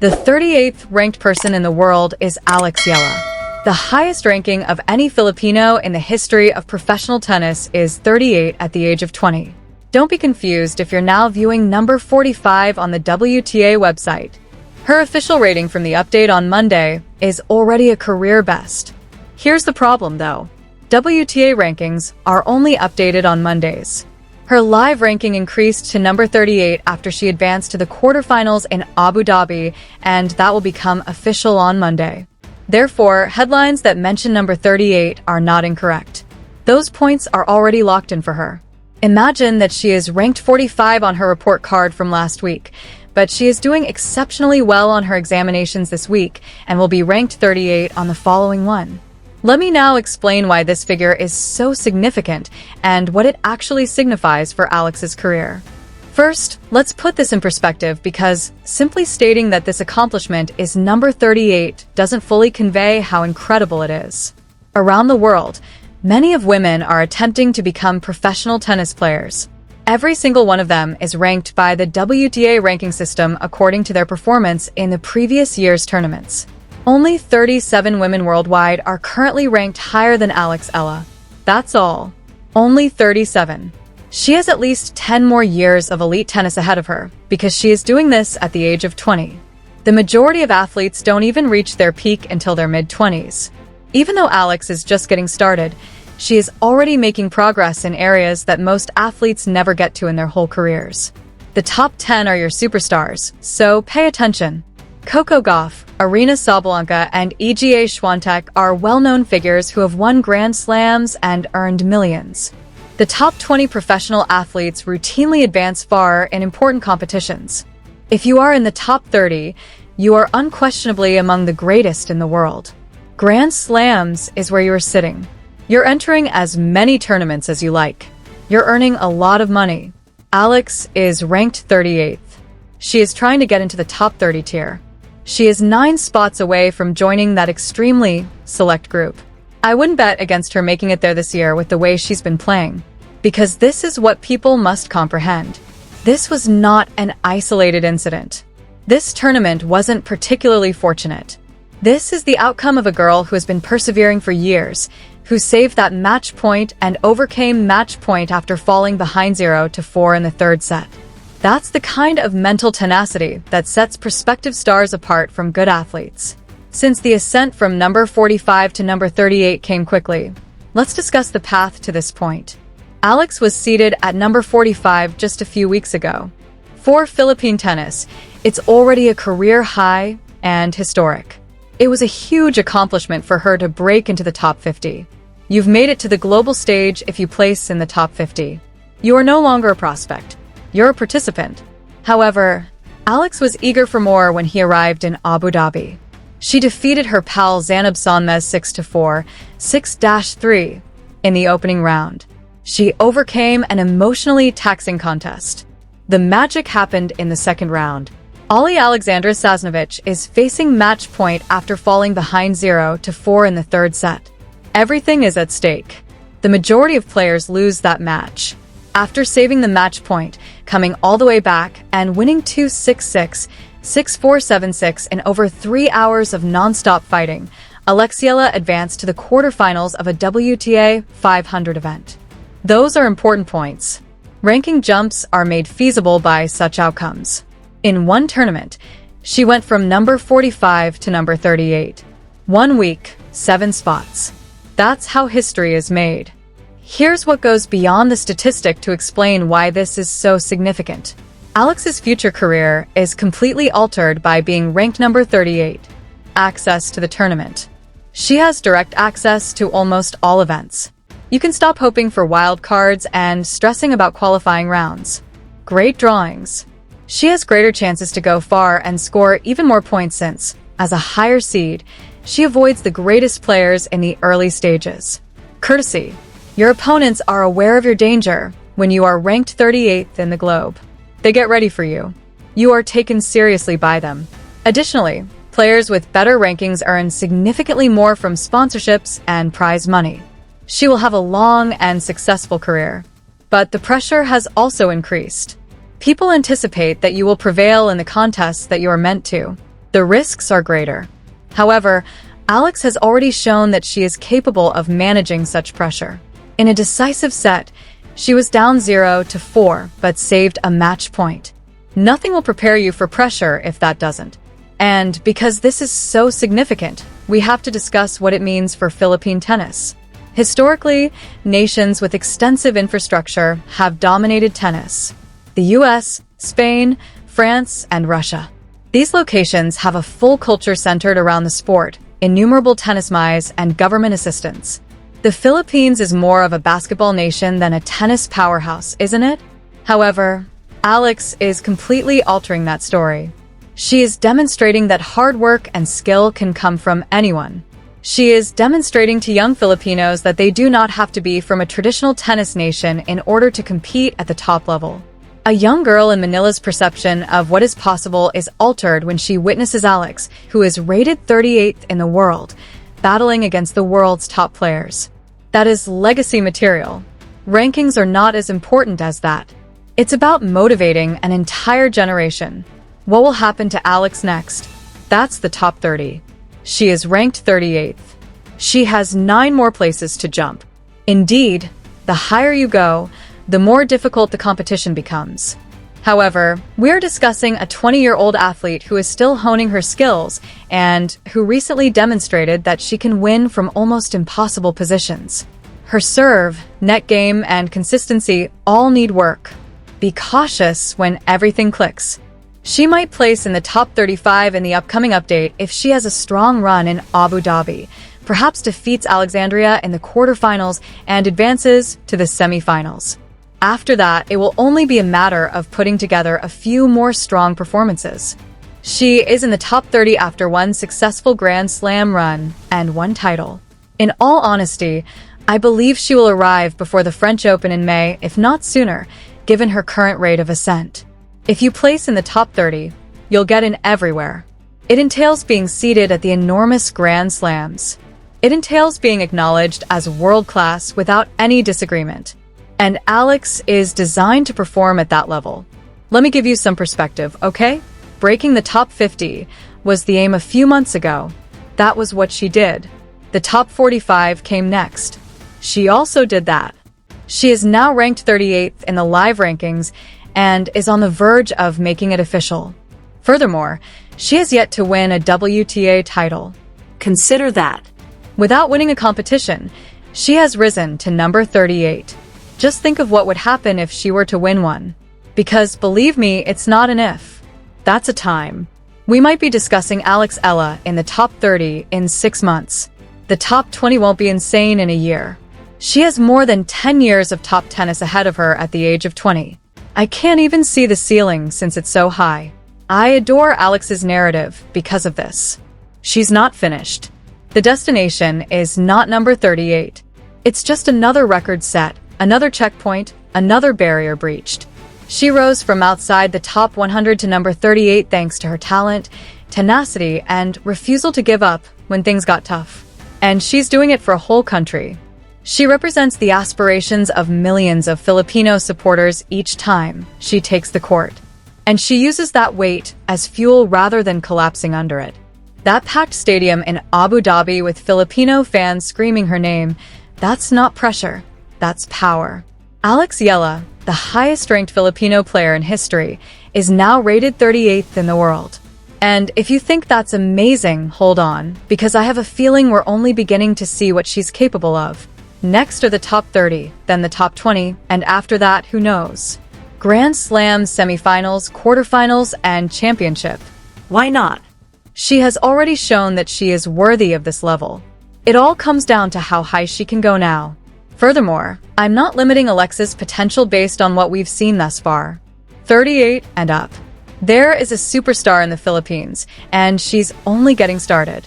The 38th ranked person in the world is Alex Eala. The highest ranking of any Filipino in the history of professional tennis is 38 at the age of 20. Don't be confused if you're now viewing number 45 on the WTA website. Her official rating from the update on Monday is already a career best. Here's the problem, though. WTA rankings are only updated on Mondays. Her live ranking increased to number 38 after she advanced to the quarterfinals in Abu Dhabi, and that will become official on Monday. Therefore, headlines that mention number 38 are not incorrect. Those points are already locked in for her. Imagine that she is ranked 45 on her report card from last week, but she is doing exceptionally well on her examinations this week and will be ranked 38 on the following one. Let me now explain why this figure is so significant and what it actually signifies for Alex's career. First, let's put this in perspective because simply stating that this accomplishment is number 38 doesn't fully convey how incredible it is. Around the world, many of women are attempting to become professional tennis players. Every single one of them is ranked by the WTA ranking system according to their performance in the previous year's tournaments. Only 37 women worldwide are currently ranked higher than Alex Eala. That's all. Only 37. She has at least 10 more years of elite tennis ahead of her because she is doing this at the age of 20. The majority of athletes don't even reach their peak until their mid-20s. Even though Alex is just getting started, she is already making progress in areas that most athletes never get to in their whole careers. The top 10 are your superstars, so pay attention. Coco Gauff, Aryna Sabalenka, and Iga Swiatek are well-known figures who have won Grand Slams and earned millions. The top 20 professional athletes routinely advance far in important competitions. If you are in the top 30, you are unquestionably among the greatest in the world. Grand Slams is where you are sitting. You're entering as many tournaments as you like. You're earning a lot of money. Alex is ranked 38th. She is trying to get into the top 30 tier. She is 9 spots away from joining that extremely select group. I wouldn't bet against her making it there this year with the way she's been playing. Because this is what people must comprehend. This was not an isolated incident. This tournament wasn't particularly fortunate. This is the outcome of a girl who has been persevering for years, who saved that match point and overcame match point after falling behind 0-4 in the third set. That's the kind of mental tenacity that sets prospective stars apart from good athletes. Since the ascent from number 45 to number 38 came quickly, let's discuss the path to this point. Alex was seated at number 45 just a few weeks ago. For Philippine tennis, it's already a career high and historic. It was a huge accomplishment for her to break into the top 50. You've made it to the global stage if you place in the top 50. You are no longer a prospect. You're a participant. However, Alex was eager for more when he arrived in Abu Dhabi. She defeated her pal Zanab Sonmez 6-4, 6-3 in the opening round. She overcame an emotionally taxing contest. The magic happened in the second round. Ali Alexandra Sasnovich is facing match point after falling behind 0-4 in the third set. Everything is at stake. The majority of players lose that match. After saving the match point, coming all the way back, and winning 2-6-6, 6-4, 7-6 in over 3 hours of non-stop fighting, Alex Eala advanced to the quarterfinals of a WTA 500 event. Those are important points. Ranking jumps are made feasible by such outcomes. In one tournament, she went from number 45 to number 38. 1 week, 7 spots. That's how history is made. Here's what goes beyond the statistic to explain why this is so significant. Alex's future career is completely altered by being ranked number 38. Access to the tournament. She has direct access to almost all events. You can stop hoping for wild cards and stressing about qualifying rounds. Great drawings. She has greater chances to go far and score even more points since, as a higher seed, she avoids the greatest players in the early stages. Courtesy. Your opponents are aware of your danger when you are ranked 38th in the globe. They get ready for you. You are taken seriously by them. Additionally, players with better rankings earn significantly more from sponsorships and prize money. She will have a long and successful career. But the pressure has also increased. People anticipate that you will prevail in the contests that you are meant to. The risks are greater. However, Alex has already shown that she is capable of managing such pressure. In a decisive set, she was down 0-4 but saved a match point. Nothing will prepare you for pressure if that doesn't. And because this is so significant, we have to discuss what it means for Philippine tennis. Historically, nations with extensive infrastructure have dominated tennis. The US, Spain, France, and Russia. These locations have a full culture centered around the sport, innumerable tennis miles, and government assistance. The Philippines is more of a basketball nation than a tennis powerhouse, isn't it? However, Alex is completely altering that story. She is demonstrating that hard work and skill can come from anyone. She is demonstrating to young Filipinos that they do not have to be from a traditional tennis nation in order to compete at the top level. A young girl in Manila's perception of what is possible is altered when she witnesses Alex, who is rated 38th in the world, battling against the world's top players. That is legacy material. Rankings are not as important as that. It's about motivating an entire generation. What will happen to Alex next? That's the top 30. She is ranked 38th. She has 9 more places to jump. Indeed, the higher you go, the more difficult the competition becomes. However, we're discussing a 20-year-old athlete who is still honing her skills and who recently demonstrated that she can win from almost impossible positions. Her serve, net game, and consistency all need work. Be cautious when everything clicks. She might place in the top 35 in the upcoming update if she has a strong run in Abu Dhabi, perhaps defeats Alexandria in the quarterfinals and advances to the semifinals. After that, it will only be a matter of putting together a few more strong performances. She is in the top 30 after one successful Grand Slam run and one title. In all honesty, I believe she will arrive before the French Open in May, if not sooner, given her current rate of ascent. If you place in the top 30, you'll get in everywhere. It entails being seated at the enormous Grand Slams. It entails being acknowledged as world-class without any disagreement. And Alex is designed to perform at that level. Let me give you some perspective, okay? Breaking the top 50 was the aim a few months ago. That was what she did. The top 45 came next. She also did that. She is now ranked 38th in the live rankings and is on the verge of making it official. Furthermore, she has yet to win a WTA title. Consider that. Without winning a competition, she has risen to number 38. Just think of what would happen if she were to win one. Because believe me, it's not an if. That's a time. We might be discussing Alex Eala in the top 30 in 6 months. The top 20 won't be insane in a year. She has more than 10 years of top tennis ahead of her at the age of 20. I can't even see the ceiling since it's so high. I adore Alex's narrative because of this. She's not finished. The destination is not number 38. It's just another record set, another checkpoint, another barrier breached. She rose from outside the top 100 to number 38 thanks to her talent, tenacity, and refusal to give up when things got tough. And she's doing it for a whole country. She represents the aspirations of millions of Filipino supporters each time she takes the court. And she uses that weight as fuel rather than collapsing under it. That packed stadium in Abu Dhabi with Filipino fans screaming her name, that's not pressure, that's power. Alex Eala, the highest-ranked Filipino player in history, is now rated 38th in the world. And if you think that's amazing, hold on, because I have a feeling we're only beginning to see what she's capable of. Next are the top 30, then the top 20, and after that, who knows? Grand Slams, semifinals, quarterfinals, and championship. Why not? She has already shown that she is worthy of this level. It all comes down to how high she can go now. Furthermore, I'm not limiting Alexa's potential based on what we've seen thus far. 38 and up. There is a superstar in the Philippines, and she's only getting started.